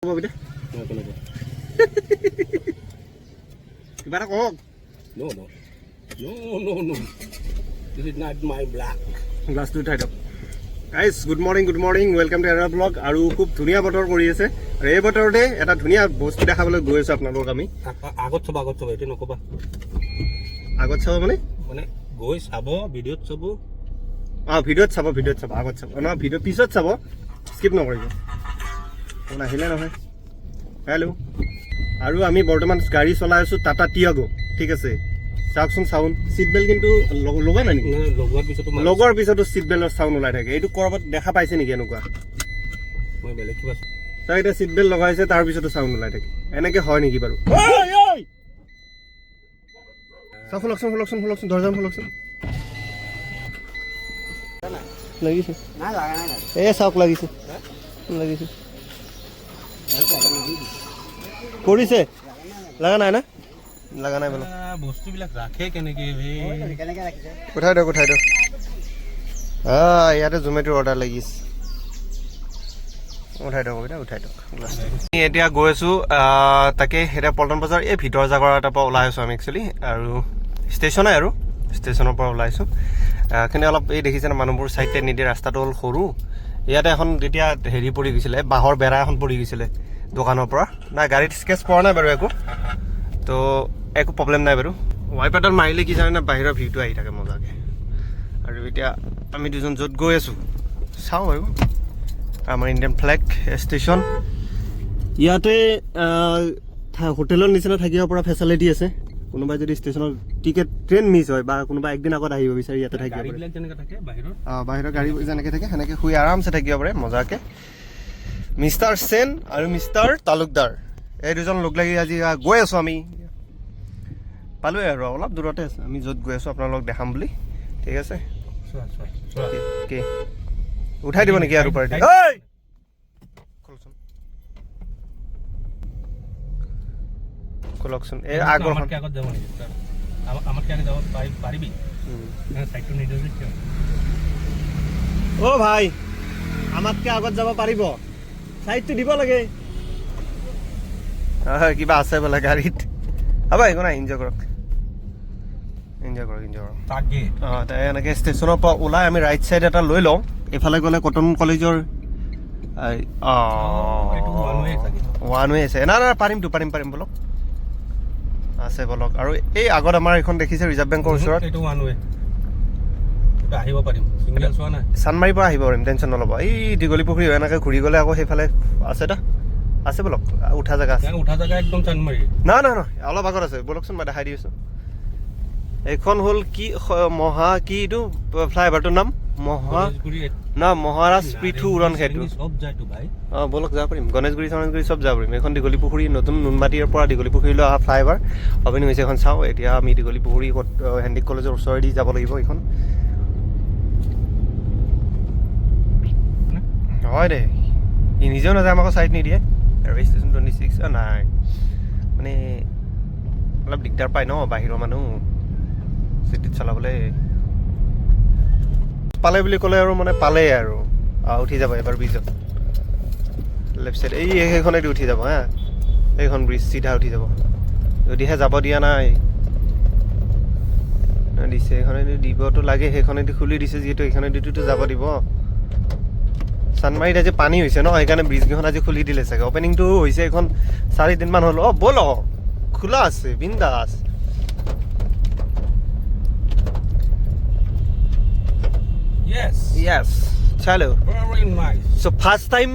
কিবা এটা কওক। No. This is not my black. গ্লাছটো উঠাই দিয়ক। Guys good morning welcome to এৰা ব্লগ। আৰু খুব ধুনীয়া বতৰ কৰি আছে আৰু এই বতৰতে এটা ধুনীয়া বস্তু দেখাবলৈ গৈ আছো আপোনালোকক আমি। আগত চাব এইটো নকবা। আগত চাব মানে গৈ চাব ভিডিঅ'ত চাব। ভিডিঅ'ত চাব আগত চাব নহয় ভিডিঅ' পিছত চাব, স্কিপ নকৰিব। নাহিলে নহয়। হেল্ল'। আৰু আমি বৰ্তমান গাড়ী চলাই আছো টাটা টিয়াগো, ঠিক আছে। চাওকচোন চাউণ্ড, চিট বেল্ট কিন্তু লগোৱা নাই নেকি? লগোৱাৰ পিছতো চিট বেল্টৰ চাউণ্ড ওলাই থাকে। এইটো ক'ৰবাত দেখা পাইছে নেকি এনেকুৱা? মই বেলেগ কিবা তাই এতিয়া চিট বেল্ট লগাইছে তাৰ পিছতো চাউণ্ড ওলাই থাকে। এনেকে হয় নেকি বাৰু? চাওক, শুলকচোন দৰ্জাখন শুলকচোন। লাগিছে চাওক লাগিছে কৰিছে লগা নাই না? লগা নাই বোলো। বস্তুবিলাক ৰাখে কেনেকে উঠাই দিয়ক। ইয়াতে জমেটোৰ অৰ্ডাৰ লাগিছে। উঠাই দিয়ক। এতিয়া গৈ আছো তাকে এতিয়া পল্টন বজাৰ এই ভিতৰ জাগৰ এটাৰ পৰা ওলাই আছো আমি একচুৱেলি। আৰু ষ্টেচনে আৰু ষ্টেচনৰ পৰা ওলাইছোঁ। কিন্তু অলপ এই দেখিছেনে মানুহবোৰ চাইড টাইড নিদিয়ে, ৰাস্তাটো হ'ল সৰু। ইয়াতে এখন তেতিয়া হেৰি পৰি গৈছিলে, বাঁহৰ বেৰা এখন পৰি গৈছিলে দোকানৰ পৰা। নাই গাড়ীত স্কেচ পৰা নাই বাৰু একো, তো একো প্ৰব্লেম নাই বাৰু। ৱাইপাৰডাল মাৰিলে কি জানে না, বাহিৰৰ ভিউটো আহি থাকে মজাকৈ। আৰু এতিয়া আমি দুজন য'ত গৈ আছোঁ চাওঁ বাৰু, আমাৰ ইণ্ডিয়ান ফ্লেগ ষ্টেচন। ইয়াতে হোটেলৰ নিচিনা থাকিব পৰা ফেচিলিটি আছে। কোনোবাই যদি ষ্টেচনৰ টিকেট ট্ৰেইন মিছ হয় বা কোনোবা একদিন আগত আহিব বিচাৰি ইয়াতে থাকিব পাৰে। বাহিৰৰ গাড়ী যেনেকৈ থাকে সেনেকৈ শুই আৰামছে থাকিব পাৰে মজাকৈ। মিষ্টাৰ সেন আৰু মিষ্টাৰ তালুকদাৰ এই দুজন লগ লাগি আজি গৈ আছোঁ আমি। পালোৱে আৰু অলপ দূৰতে আছে আমি য'ত গৈ আছোঁ, আপোনালোকক দেখাম বুলি। ঠিক আছে, কি উঠাই দিব নেকি আৰু পাৰ্টি? খোলকচোন এই আগৰখন। অ' ভাই, আমাতকৈ আগত যাব পাৰিব? চাইডটো দিব লাগে। কিবা আছে বোলে গাড়ীত। হ'ব একো নাই, এনজয় কৰক। এনেকৈ ষ্টেচনৰ পৰা ওলাই আমি ৰাইট চাইড এটা লৈ লওঁ। এইফালে গ'লে কটন কলেজৰ ওৱান ৱে আছে। না পাৰিমতো পাৰিম বলক, আছে বলক। আৰু এই আগত আমাৰ এইখন দেখিছে ৰিজাৰ্ভ বেংকৰ ওচৰত, আহিব পাৰিম। চানমাৰীৰ পৰা আহিব পাৰিম, টেনশ্যন নল'ব। এই দীঘলী পুখুৰী এনেকৈ ঘূৰি গ'লে আকৌ সেইফালে আছে বলক, উঠা জেগা আছে। একদম চানমাৰী নহয় অলপ আগত আছে বলকচোন, মই দেখাই দি আছোঁ। এইখন হ'ল কি কি এইটো ফ্লাইঅভাৰটোৰ নাম? মহাৰাজ পৃথু উৰণ সেতু। বলক যাব পাৰিম, গণেশগুৰি চব যাব পাৰিম। এইখন দীঘলী পুখুৰী, নতুন নুনমাটিৰ পৰা দীঘলী পুখুৰীলৈ অহা ফ্লাইঅভাৰ অপেনিং হৈছে। এখন চাওঁ এতিয়া আমি দীঘলী পুখুৰী হেণ্ডিক কলেজৰ ওচৰেদি যাব লাগিব। এইখন হয় দে, ই নিজেও নাযায়, আমাকো চাইড নিদিয়ে। ৰেজিষ্ট্ৰেশ্যন 26 নাই, মানে অলপ দিগদাৰ পায় ন বাহিৰৰ মানুহ চিটিত চলাবলৈ। পালে বুলি ক'লে আৰু মানে পালেই আৰু উঠি যাব এবাৰ ব্ৰিজত লেফ্ট চাইড সেইখনেদি উঠি যাব। এইখন ব্ৰিজ চিধা উঠি যাব, যদিহে যাব দিয়া নাই দিছে। এইখনেদি দিবতো লাগে, সেইখনেদি খুলি দিছে যিহেতু এইখনেদিতো যাব দিব। চানমাৰীত আজি পানী হৈছে ন, সেইকাৰণে ব্ৰিজকেইখন আজি খুলি দিলে চাগে। অপেনিংটো হৈছে এইখন 4 দিনমান হ'ল। ব'ল খোলা আছে, বিন্দাছ। Yes, chalo. Very nice. So first time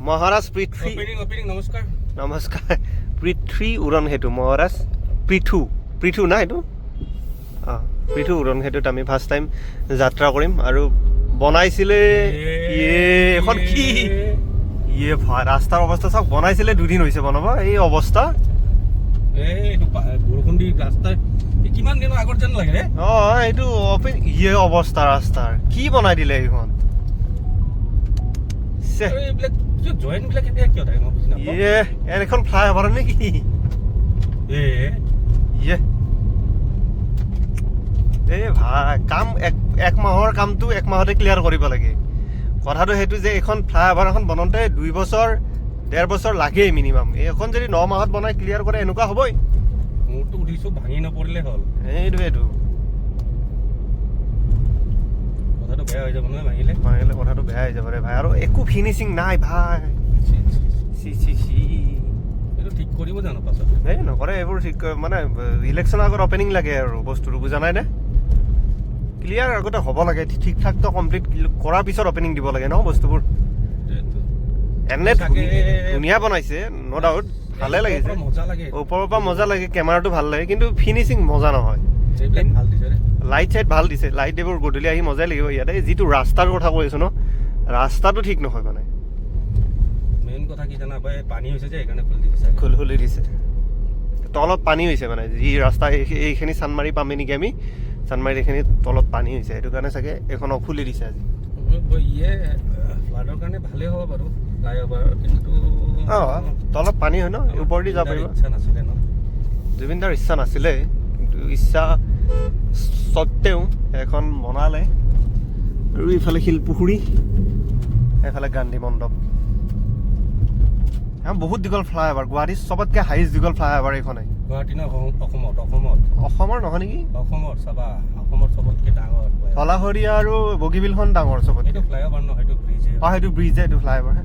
Maharaj Prithvi. Opening, Namaskar. Prithvi Uran Hetu, Maharaj Prithu na etu. Prithu Uran Hetut ami first time jatra korim aru বনাইছিলে। এখন কি ৰাস্তাৰ অৱস্থা চাওক, বনাইছিলে 2 দিন হৈছে বনাব। এই অৱস্থা বৰষুণ দি ৰাস্তা কিমান দিনৰ আগত যেন লাগে ৰে। এইটো অৱস্থা ৰাস্তাৰ কি বনাই দিলে এইখন। এখন ফ্লাই অভাৰ নেকি? ভাই কাম 1 মাহৰ কামটো 1 মাহতে ক্লিয়াৰ কৰিব লাগে। কথাটো সেইটো যে এইখন ফ্লাই অভাৰ এখন বনাওঁতে 2 বছৰ 1.5 বছৰ লাগেই মিনিমাম। এইখন যদি 9 মাহত বনাই ক্লিয়াৰ কৰে এনেকুৱা হ'বই। মোৰতো উঠিছো ভাঙি নপৰিলে হ'ল। এইটো কথাটো বেয়া হৈ যাব নহয় ভাঙিলে। ভাঙিলে কথাটো বেয়া হৈ যাব ৰে ভাই। আৰু একো ফিনিচিং নাই ভাই। এইটো ঠিক কৰিব জানো পাছত? এই নকৰে এইবোৰ ঠিক মানে ইলেকশ্যনৰ আগত অপেনিং লাগে আৰু বস্তুটো বুজা নাই নে? ক্লিয়াৰ আগতে হ'ব লাগে, ঠিক ঠাকটো কমপ্লিট কৰাৰ পিছত অপেনিং দিব লাগে ন বস্তুবোৰ। এনে ধুনীয়া বনাইছে ন' ডাউট, ভালে লাগিছে, মজা লাগে, ওপৰৰ পৰা মজা লাগে, কেমেৰাটো ভাল লাগে, কিন্তু ফিনিচিং মজা নহয়। ভাল দিছে ৰে। লাইট চাইট ভাল দিছে, লাইট এইবোৰ গধূলি আহি মজাই লাগিব ইয়াতে। যিটো ৰাস্তাৰ কথা কৈ আছো ন, ৰাস্তাটো ঠিক নহয় মানে। মেইন কথা কি জানা ভাই, পানী হৈছে যে সেইকাৰণে খুলি দিছে। তলত পানী হৈছে মানে, যি ৰাস্তা এইখিনি চানমাৰি পামে নেকি আমি, চানমাৰিত এইখিনি তলত পানী হৈছে, সেইটো কাৰণে চাগে এইখনক খুলি দিছে আজি। ফ্লাডৰ কাৰণে ভালেই হ'ব বাৰু ফ্লাইঅভাৰ, কিন্তু তলত পানী হয় ন, ওপৰেদি যাব পাৰিব। ইচ্ছা নাছিলে ন, জুবিন দাৰ ইচ্ছা নাছিলে, কিন্তু ইচ্ছা স্বত্তেও এখন বনালে। আৰু ইফালে শিলপুখুৰী, এইফালে গান্ধী মণ্ডপ। বহুত দীঘল ফ্লাইঅভাৰ, গুৱাহাটীৰ চবতকে হাইষ্ট দীঘল ফ্লাইঅভাৰ এইখনে। গুৱাহাটী ন, অসমত অসমৰ নহয় নেকি? অসমৰ চাবা, অসমৰ চবতকে ডাঙৰ কলাহৰীয়া আৰু বগীবিলখন ডাঙৰ চবতকে। এইটো ফ্লাইঅভাৰ নহয়, সেইটো ব্ৰিজ। সেইটো ব্ৰিজ, এইটো ফ্লাইঅভাৰ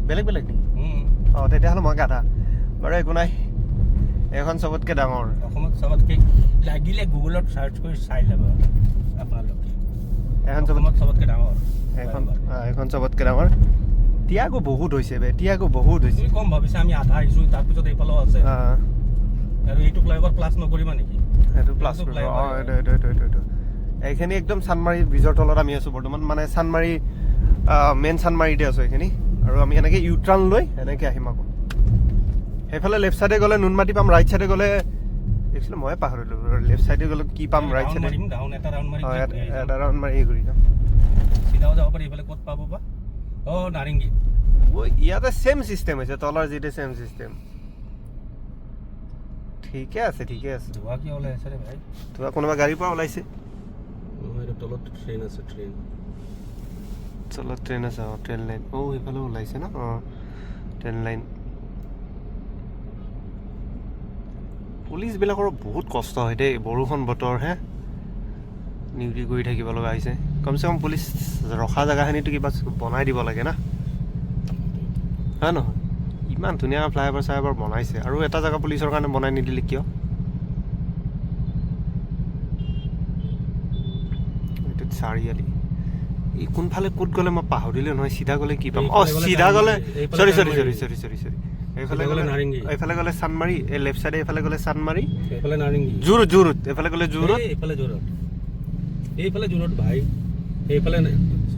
বেলেগ নেকি? তেতিয়াহ'লে মই গাধা বাৰু, একো নাই। এইখন চবতকে ডাঙৰ অসমত, চবতকে লাগিলে গুগলত চাৰ্চ কৰি চাই ল'ব আপোনালোকে। এখন চবতকে ডাঙৰ এইখন চবতকে ডাঙৰ। টিয়াগো বহুত হৈছে বে, টিয়াগো বহুত হৈছে। কম ভাবিছে, আমি আধা আহিছো, তাৰপিছত এইফালেও আছে। আৰু এইটো ফ্লাইঅভাৰ প্লাছ নকৰিবা নেকি? সেইটো প্লাছ এইটো এইখিনি একদম চানমাৰি ব্ৰিজৰ তলত আমি আছো বৰ্তমান, মানে চানমাৰি মেইন চানমাৰিতে আছো এইখিনি। আৰু আমি এনেকে ইউটাৰ্ণ লৈ এনেকে আহিম আকৌ। সেইফালে লেফ্ট চাইডে গ'লে নুনমাটি পাম, ৰাইট চাইডে গ'লে একচুৱেলি ময়ে পাহৰিলো, লেফ্ট চাইডে গ'লে কি পাম, ৰাইট চাইডে এটা ৰাউণ্ড মাৰি ঘূৰি যাম। চিধাও যাব পাৰি, এইফালে ক'ত পাব বা? নাৰেংগী। ইয়াতে চেম চিষ্টেম হৈছে, তলৰ যিটো চেম চিষ্টেম। ঠিকে আছে। ধোঁৱা কিয় ওলাই আছে ৰে ভাই? ধোঁৱা কোনোবা গাড়ীৰ পৰা ওলাইছে। তলত ট্ৰেইন আছে, তলত ট্ৰেইন আছে, ট্ৰেইন লাইন। সেইফালে ওলাইছে ন, ট্ৰেইন লাইন। পুলিচবিলাকৰ বহুত কষ্ট হয় দেই, বৰষুণ বতৰ হে, ডিউটি কৰি থাকিব লগা হৈছে। কমচে কম পুলিচ ৰখা জেগাখিনিতো কিবা বনাই দিব লাগে না, হয় নহয়? ইমান ধুনীয়া ফ্লাইঅভাৰ চাইভাৰ বনাইছে, আৰু এটা জেগা পুলিচৰ কাৰণে বনাই নিদিলে কিয়? এইটো চাৰিআলি। এই কোনফালে ক'ত গ'লে মই পাহৰিলোঁ নহয়, চিধা গ'লে কি পাম? চিধা গ'লে চৰি এইফালে গ'লে চানমাৰি, এই লেফ্ট চাইডে এইফালে গ'লে চানমাৰি, জোৰত এইফালে গ'লে জোৰত, এইফালে জোৰত ভাই, এইফালে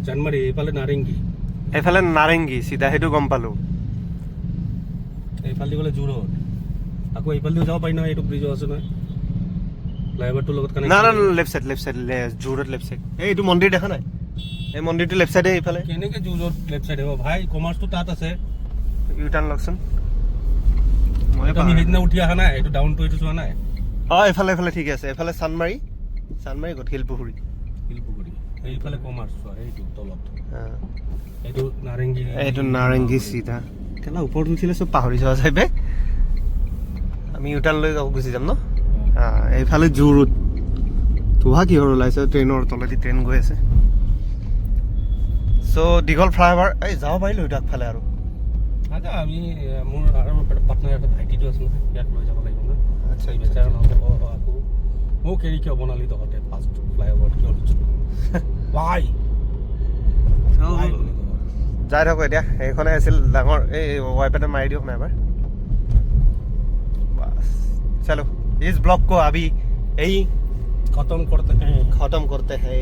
চানমাৰি, এইফালে নাৰেংগী চিধা, সেইটো গম পালোঁ। এইফালে গ'লে জোৰত, আকৌ এইফালেও যাব পাৰি নহয়, এইটো ব্ৰিজো আছে নহয় ফ্লাইঅভাৰটোৰ লগত। না লেফ্ট চাইড জোৰত লেফ্ট চাইড। এইটো মন্দিৰ দেখা নাই? এই মন্দিৰটো লেফ্ট চাইডে। এইফালে কেনেকে জোৰত লেফ্ট চাইডে হ'ব ভাই? কমাৰ্চটো তাত আছে। ইউটাৰ্ণ লওকচোন। আমি সেইদিনা উঠি অহা নাই, এইটো ডাউনটো এইটো চোৱা নাই। এইফালে ঠিক আছে। এইফালে চানমাৰি ক'ত? শিলপুখুৰী। এইফালে কমাৰ্চ চোৱা, এইটো তলত, এইটো নাৰেংগী চিধা। কেলা ওপৰত উঠিলে চব পাহৰি যোৱা যায় বে। আমি ইউটাৰ্ণ লৈ গুচি যাম ন। এইফালে জোৰত ধোঁৱা কিহৰ ওলাইছে? ট্ৰেইনৰ তলেদি ট্ৰেইন গৈ আছে। চ' দীঘল ফ্লাইঅভাৰ যাব পাৰিলোঁ আগফালে। আৰু আমি মোৰ পাটনাৰ এটা ভাইটিটো আছে নহয়, ইয়াক লৈ যাব লাগিব ন। আচ্ছা, বেচাৰ নহ'লে আকৌ মোক এৰি কিয় বনালি তহঁতে ফাৰ্ষ্ট ফ্লাইঅভাৰ কিয় ভাই? যাই থাকোঁ এতিয়া। সেইখনে আছিল ডাঙৰ। এই ৱাইপেটে মাৰি দিয়ক নাই এবাৰ। বাছ চলো, ইস ব্লগ को अभी यही खत्म करते हैं।